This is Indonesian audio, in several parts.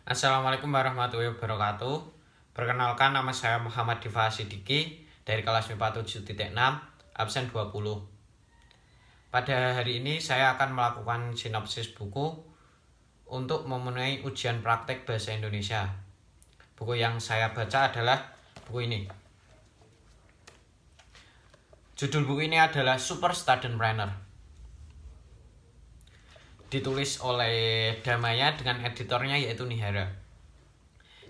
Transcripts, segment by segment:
Assalamualaikum warahmatullahi wabarakatuh. Perkenalkan, nama saya Muhammad Diva Sidiki dari kelas MIPA 7.6, absen 20. Pada hari ini saya akan melakukan sinopsis buku untuk memenuhi ujian praktek bahasa Indonesia. Buku yang saya baca adalah buku ini. Judul buku ini adalah Super Student Planner. Ditulis oleh Damaya dengan editornya yaitu Nihara.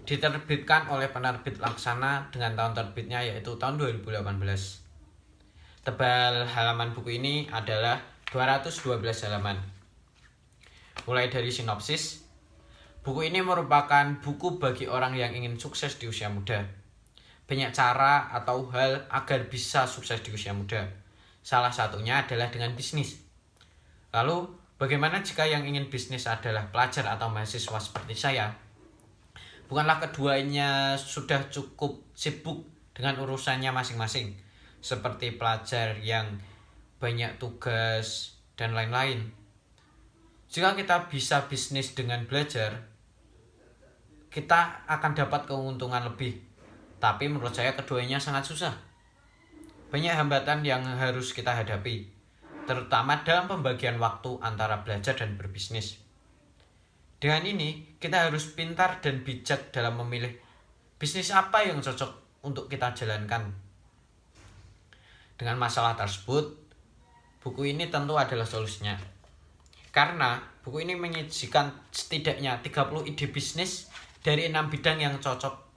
Diterbitkan oleh penerbit Laksana dengan tahun terbitnya yaitu tahun 2018. Tebal halaman buku ini adalah 212 halaman. Mulai dari sinopsis, buku ini merupakan buku bagi orang yang ingin sukses di usia muda. Banyak cara atau hal agar bisa sukses di usia muda. Salah satunya adalah dengan bisnis. Lalu, bagaimana jika yang ingin bisnis adalah pelajar atau mahasiswa seperti saya? Bukanlah keduanya sudah cukup sibuk dengan urusannya masing-masing, seperti pelajar yang banyak tugas dan lain-lain. Jika kita bisa bisnis dengan belajar, kita akan dapat keuntungan lebih. Tapi menurut saya keduanya sangat susah. Banyak hambatan yang harus kita hadapi, terutama dalam pembagian waktu antara belajar dan berbisnis. Dengan ini, kita harus pintar dan bijak dalam memilih bisnis apa yang cocok untuk kita jalankan. Dengan masalah tersebut, buku ini tentu adalah solusinya. Karena buku ini menyajikan setidaknya 30 ide bisnis dari 6 bidang yang cocok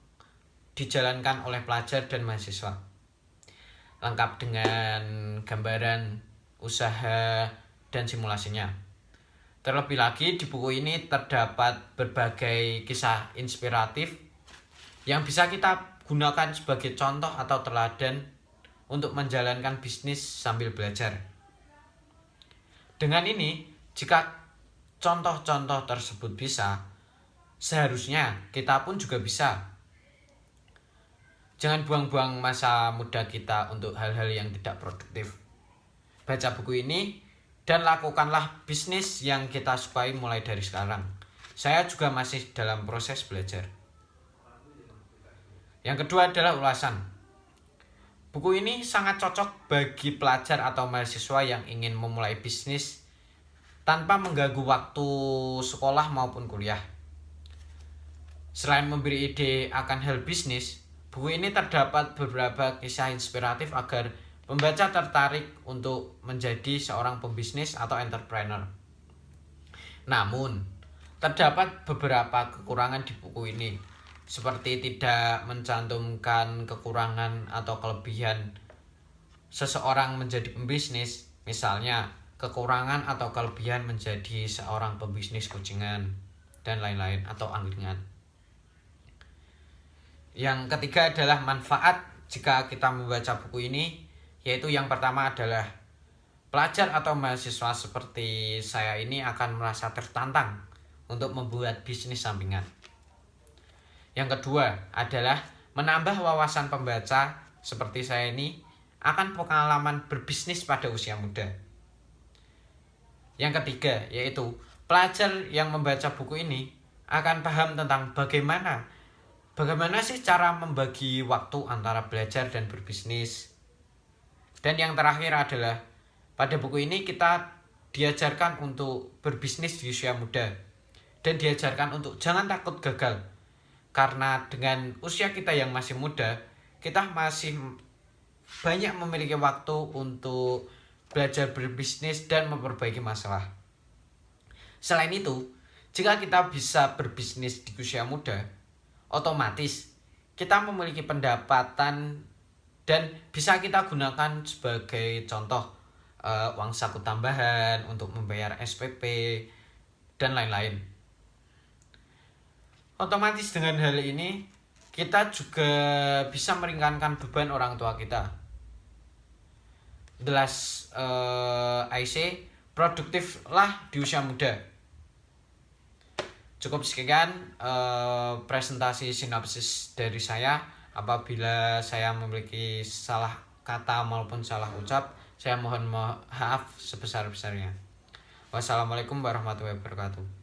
dijalankan oleh pelajar dan mahasiswa. Lengkap dengan gambaran usaha dan simulasinya. Terlebih lagi di buku ini terdapat berbagai kisah inspiratif yang bisa kita gunakan sebagai contoh atau teladan untuk menjalankan bisnis sambil belajar. Dengan ini, jika contoh-contoh tersebut bisa, seharusnya kita pun juga bisa. Jangan buang-buang masa muda kita untuk hal-hal yang tidak produktif. Baca buku ini dan lakukanlah bisnis yang kita sukai mulai dari sekarang. Saya juga masih dalam proses belajar. Yang kedua adalah ulasan. Buku ini sangat cocok bagi pelajar atau mahasiswa yang ingin memulai bisnis tanpa mengganggu waktu sekolah maupun kuliah. Selain memberi ide akan hal bisnis, buku ini terdapat beberapa kisah inspiratif agar pembaca tertarik untuk menjadi seorang pembisnis atau entrepreneur. Namun, terdapat beberapa kekurangan di buku ini, seperti tidak mencantumkan kekurangan atau kelebihan seseorang menjadi pembisnis, misalnya kekurangan atau kelebihan menjadi seorang pembisnis kucingan, dan lain-lain atau angkringan. Yang ketiga adalah manfaat jika kita membaca buku ini, yaitu yang pertama adalah pelajar atau mahasiswa seperti saya ini akan merasa tertantang untuk membuat bisnis sampingan. Yang kedua adalah menambah wawasan pembaca seperti saya ini akan pengalaman berbisnis pada usia muda. Yang ketiga yaitu pelajar yang membaca buku ini akan paham tentang bagaimana sih cara membagi waktu antara belajar dan berbisnis. Dan yang terakhir adalah pada buku ini kita diajarkan untuk berbisnis di usia muda dan diajarkan untuk jangan takut gagal. Karena dengan usia kita yang masih muda, kita masih banyak memiliki waktu untuk belajar berbisnis dan memperbaiki masalah. Selain itu, jika kita bisa berbisnis di usia muda, otomatis kita memiliki pendapatan dan bisa kita gunakan sebagai contoh uang saku tambahan untuk membayar SPP dan lain-lain. Otomatis dengan hal ini kita juga bisa meringankan beban orang tua kita. The last I say, produktiflah di usia muda. Cukup sekian presentasi sinopsis dari saya. Apabila saya memiliki salah kata maupun salah ucap, saya mohon maaf sebesar-besarnya. Wassalamualaikum warahmatullahi wabarakatuh.